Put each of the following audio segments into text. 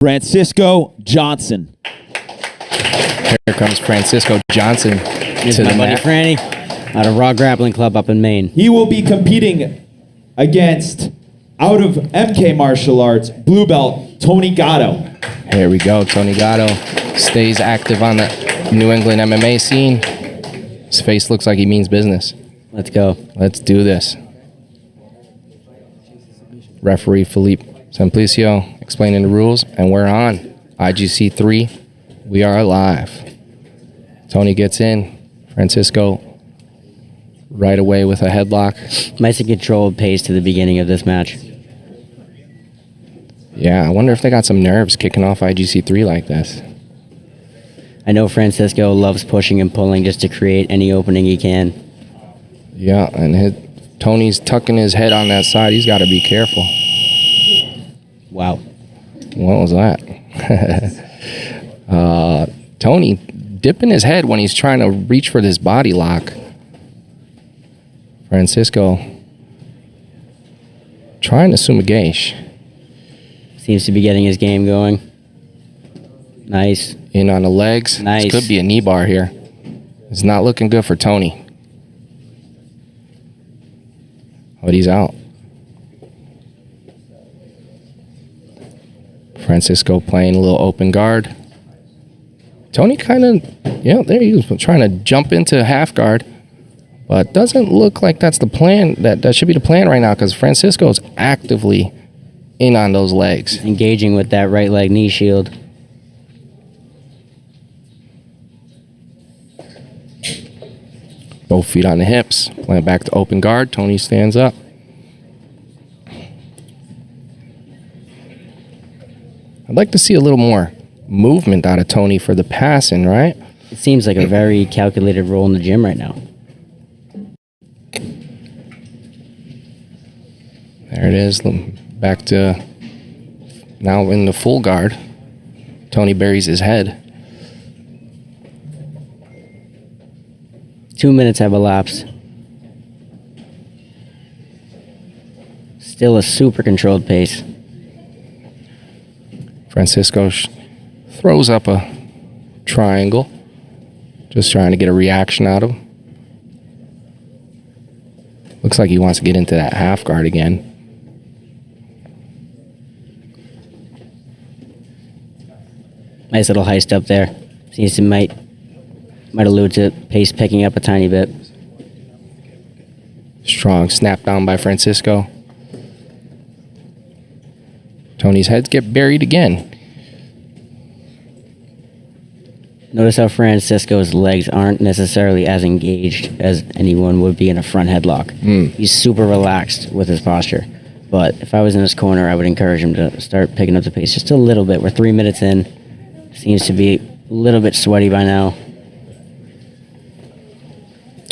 Francisco Johnson. Here comes Francisco Johnson Here's to my the buddy mat. Franny out of Raw Grappling Club up in Maine. He will be competing against, out of MK Martial Arts, blue belt, Tony Gatto. Here we go. Tony Gatto stays active on the New England MMA scene. His face looks like he means business. Let's go. Let's do this. Referee Felipe Simplicio explaining the rules, and we're on. IGC 3, we are alive. Tony gets in. Francisco right away with a headlock. Nice and controlled pace to the beginning of this match. Yeah, I wonder if they got some nerves kicking off IGC 3 like this. I know Francisco loves pushing and pulling just to create any opening he can. Yeah, and Tony's tucking his head on that side. He's got to be careful. Wow. What was that? Tony dipping his head when he's trying to reach for this body lock. Francisco trying to sumigate. Seems to be getting his game going. Nice. In on the legs. Nice. This could be a knee bar here. It's not looking good for Tony. But he's out. Francisco playing a little open guard. Tony kind of, yeah, there he was trying to jump into half guard. But doesn't look like that's the plan. That should be the plan right now because Francisco's actively in on those legs. Engaging with that right leg knee shield. Both feet on the hips. Playing back to open guard. Tony stands up. I'd like to see a little more movement out of Tony for the passing, right? It seems like a very calculated role in the gym right now. There it is. Back to now in the full guard. Tony buries his head. 2 minutes have elapsed. Still a super controlled pace. Francisco throws up a triangle. Just trying to get a reaction out of him. Looks like he wants to get into that half guard again. Nice little heist up there. Seems to might allude to pace picking up a tiny bit. Strong snap down by Francisco. Tony's heads get buried again. Notice how Francisco's legs aren't necessarily as engaged as anyone would be in a front headlock. He's super relaxed with his posture. But if I was in his corner, I would encourage him to start picking up the pace just a little bit. We're 3 minutes in. Seems to be a little bit sweaty by now.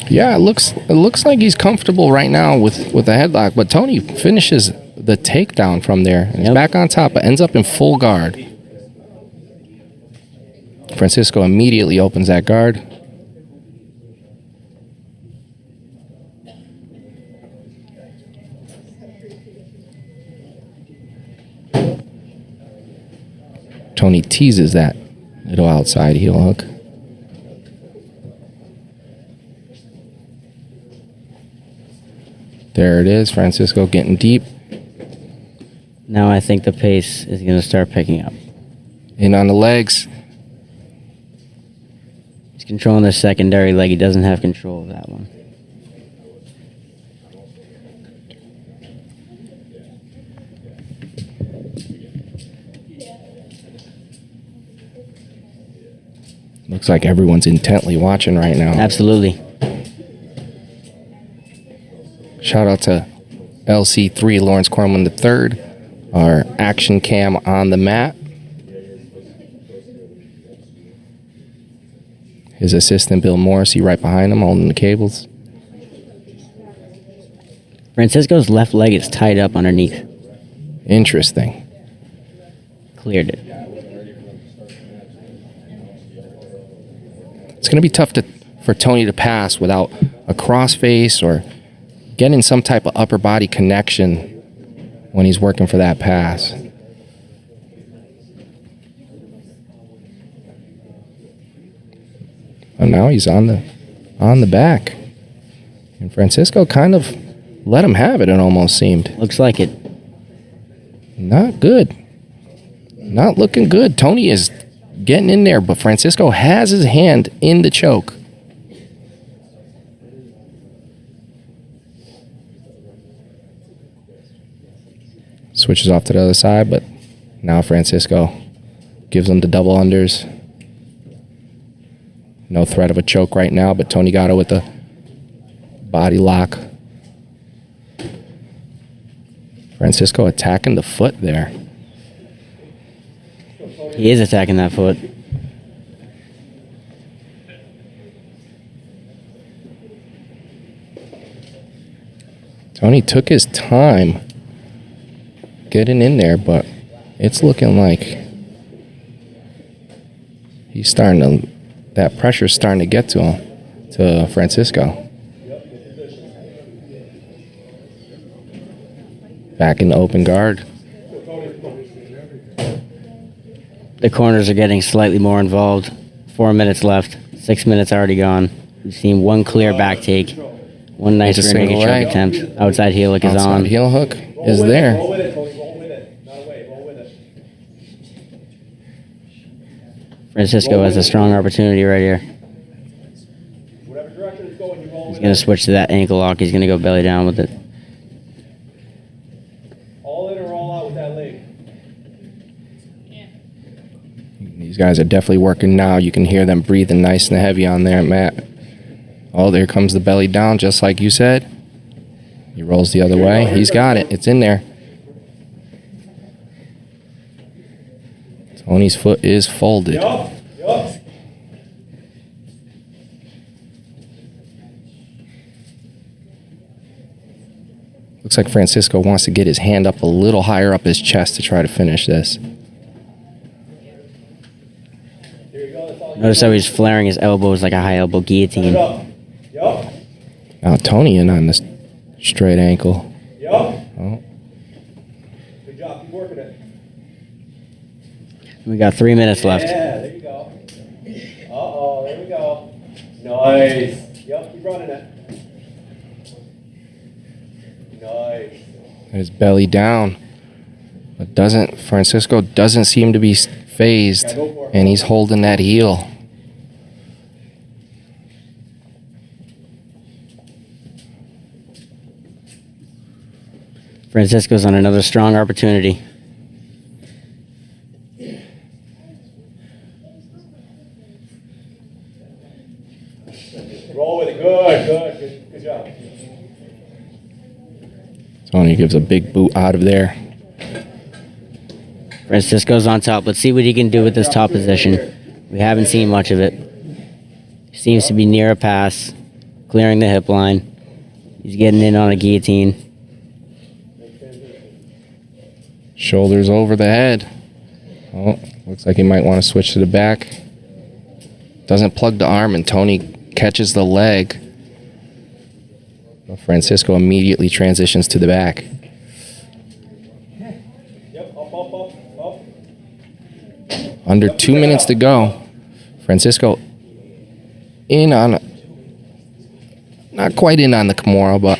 Yeah, it looks like he's comfortable right now with the headlock, but Tony finishes the takedown from there. And he's back on top, but ends up in full guard. Francisco immediately opens that guard. Tony teases that little outside heel hook. There it is, Francisco getting deep. Now I think the pace is going to start picking up. In on the legs. He's controlling the secondary leg. He doesn't have control of that one. Looks like everyone's intently watching right now. Absolutely. Shout out to LC3, Lawrence Corman III, our action cam on the mat. His assistant, Bill Morrissey, right behind him, holding the cables. Francisco's left leg is tied up underneath. Interesting. Cleared it. It's going to be tough for Tony to pass without a crossface or getting some type of upper body connection when he's working for that pass. And now he's on the back. And Francisco kind of let him have it almost seemed. Looks like it. Not good. Not looking good. Tony is getting in there, but Francisco has his hand in the choke. Switches off to the other side, but now Francisco gives him the double unders. No threat of a choke right now, but Tony Gatto with the body lock. Francisco attacking the foot there. He is attacking that foot. Tony took his time getting in there, but it's looking like he's starting to, that pressure's starting to get to him, to Francisco. Back in the open guard. The corners are getting slightly more involved. 4 minutes left. 6 minutes already gone. We've seen one clear back take. One nice Just rear naked single choke leg. attempt. Outside heel hook is Outside on. heel hook is there. Roll with it, Tony. Roll with it. Not away. Roll with it. Francisco has a strong opportunity right here. Whatever direction it's going, you roll He's with going it. to switch to that ankle lock. He's going to go belly down with it. All in or all out with that leg. These guys are definitely working now. You can hear them breathing nice and heavy on there, Matt. Oh, there comes the belly down, just like you said. He rolls the other way. He's got it. It's in there. Tony's foot is folded. Yup. Yup. Looks like Francisco wants to get his hand up a little higher up his chest to try to finish this. Notice how he's flaring his elbows like a high elbow guillotine. Yup. Yup. Now Tony in on this straight ankle. Yup. Oh, Good job. Keep working it. We got 3 minutes left. Yeah, there you go. Uh-oh, there we go. Nice. Yep, keep running it. Nice. his belly down. But Francisco doesn't seem to be phased, and he's holding that heel. Francisco's on another strong opportunity. Roll with it. Good job. Tony gives a big boot out of there. Francisco's on top. Let's see what he can do with this top position. We haven't seen much of it. Seems to be near a pass, clearing the hip line. He's getting in on a guillotine. Shoulders over the head. Oh, looks like he might want to switch to the back. Doesn't plug the arm, and Tony catches the leg. But Francisco immediately transitions to the back. Yep, up. Under 2 minutes to go. Francisco in on, not quite in on the Kimura, but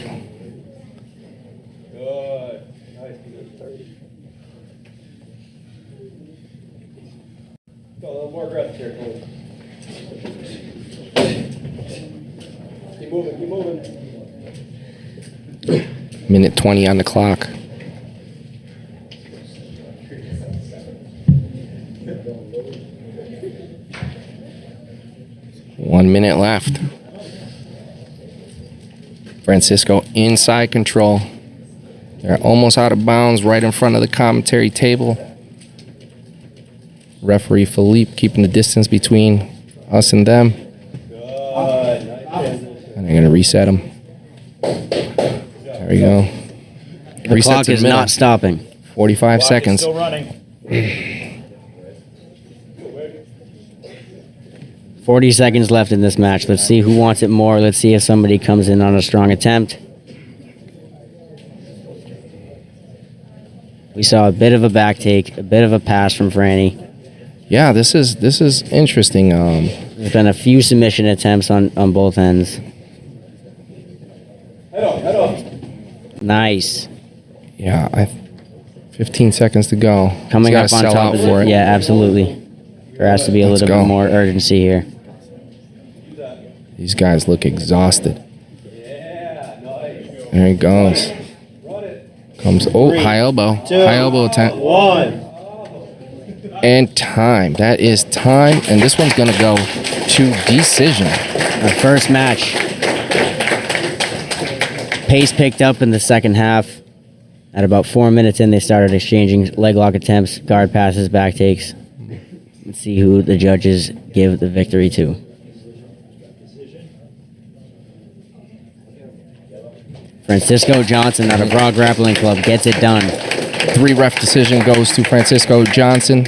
Good. Nice. Go a little more aggressive here, Tony. Keep moving. minute 20 on the clock. One minute left. Francisco inside control. They're almost out of bounds right in front of the commentary table. Referee Philippe keeping the distance between us and them. Good. Nice. And they're going to reset them. There we go. The Reset clock to the is middle. not stopping. 45 seconds. Still running. 40 seconds left in this match. Let's see who wants it more. Let's see if somebody comes in on a strong attempt. We saw a bit of a back take, a bit of a pass from Franny. Yeah, this is interesting. There's been a few submission attempts on both ends. Nice. Yeah, 15 seconds to go. Coming He's up gotta on sell top out of for it. Yeah, absolutely. There has to be a Let's little go. bit more urgency here. These guys look exhausted. There he goes. Comes, high elbow. High elbow attempt. 1. And time. That is time. And this one's going to go to decision. Our first match. Pace picked up in the second half. At about 4 minutes in, they started exchanging leg lock attempts, guard passes, back takes. Let's see who the judges give the victory to. Francisco Johnson out of Raw Grappling Club gets it done. 3 ref decision goes to Francisco Johnson.